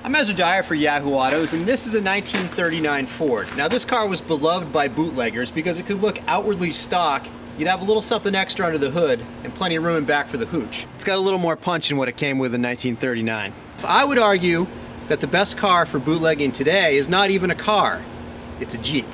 I'm Ezra Dyer for Yahoo Autos, and this is a 1939 Ford. Now this car was beloved by bootleggers because it could look outwardly stock. You'd have a little something extra under the hood and plenty of room in back for the hooch. It's got a little more punch than what it came with in 1939. I would argue that the best car for bootlegging today is not even a car, it's a Jeep.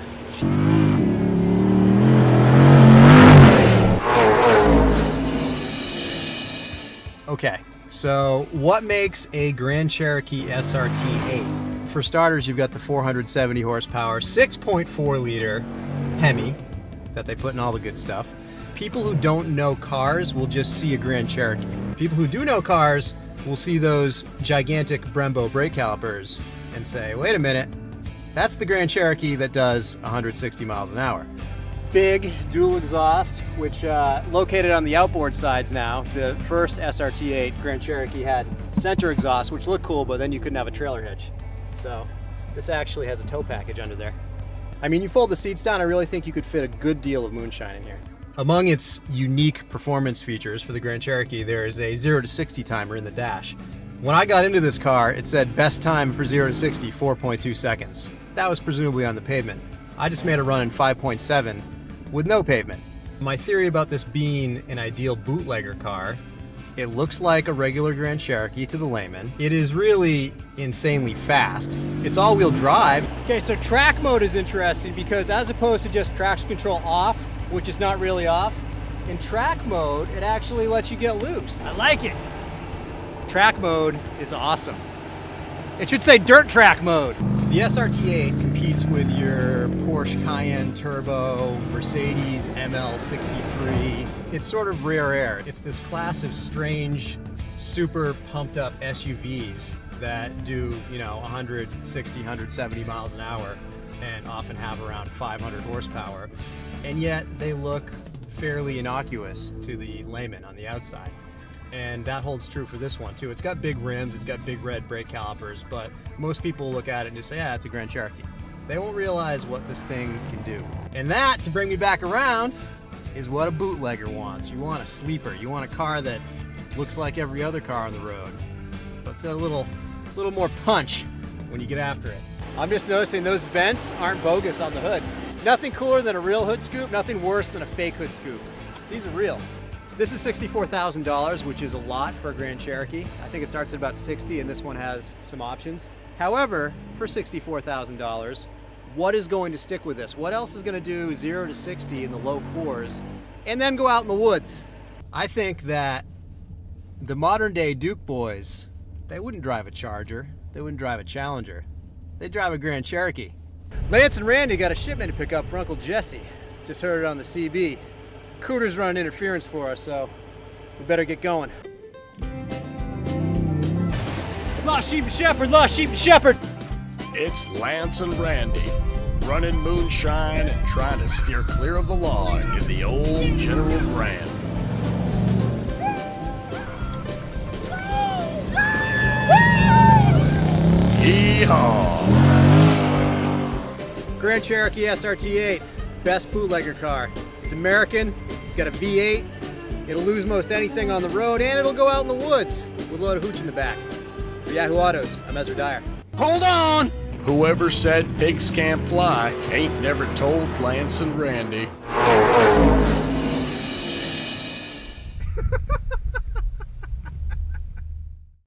Okay, so what makes a Grand Cherokee SRT8? For starters, you've got the 470 horsepower, 6.4 liter Hemi that they put in all the good stuff. People who don't know cars will just see a Grand Cherokee. People who do know cars will see those gigantic Brembo brake calipers and say, wait a minute, that's the Grand Cherokee that does 160 miles an hour. Big dual exhaust, which located on the outboard sides now. The first SRT8 Grand Cherokee had center exhaust, which looked cool, but then you couldn't have a trailer hitch. So this actually has a tow package under there. I mean, you fold the seats down, I really think you could fit a good deal of moonshine in here. Among its unique performance features for the Grand Cherokee, there is a 0 to 60 timer in the dash. When I got into this car, it said best time for 0 to 60, 4.2 seconds. That was presumably on the pavement. I just made a run in 5.7 with no pavement. My theory about this being an ideal bootlegger car, it looks like a regular Grand Cherokee to the layman. It is really insanely fast. It's all-wheel drive. Okay, so track mode is interesting because as opposed to just traction control off, which is not really off, in track mode, it actually lets you get loose. I like it. Track mode is awesome. It should say dirt track mode. The SRT8 competes with your Porsche Cayenne Turbo, Mercedes ML63. It's sort of rare air. It's this class of strange, super pumped up SUVs that do, 160, 170 miles an hour and often have around 500 horsepower. And yet they look fairly innocuous to the layman on the outside. And that holds true for this one too. It's got big rims, it's got big red brake calipers, but most people look at it and just say, yeah, it's a Grand Cherokee. They won't realize what this thing can do. And that, to bring me back around, is what a bootlegger wants. You want a sleeper. You want a car that looks like every other car on the road, but it's got a little more punch when you get after it. I'm just noticing those vents aren't bogus on the hood. Nothing cooler than a real hood scoop, nothing worse than a fake hood scoop. These are real. This is $64,000, which is a lot for a Grand Cherokee. I think it starts at about $60,000 and this one has some options. However, for $64,000, what is going to stick with this? What else is going to do 0 to 60 in the low fours and then go out in the woods? I think that the modern day Duke boys, they wouldn't drive a Charger, they wouldn't drive a Challenger, they'd drive a Grand Cherokee. Lance and Randy got a shipment to pick up for Uncle Jesse. Just heard it on the CB. Cooter's running interference for us, so we better get going. Lost sheep and shepherd, lost sheep and shepherd. It's Lance and Randy, running moonshine and trying to steer clear of the law in the old General Grand. Yeehaw! Grand Cherokee SRT8, best bootlegger car. It's American, it's got a V8, it'll lose most anything on the road, and it'll go out in the woods with a load of hooch in the back. For Yahoo Autos, I'm Ezra Dyer. Hold on! Whoever said pigs can't fly ain't never told Lance and Randy.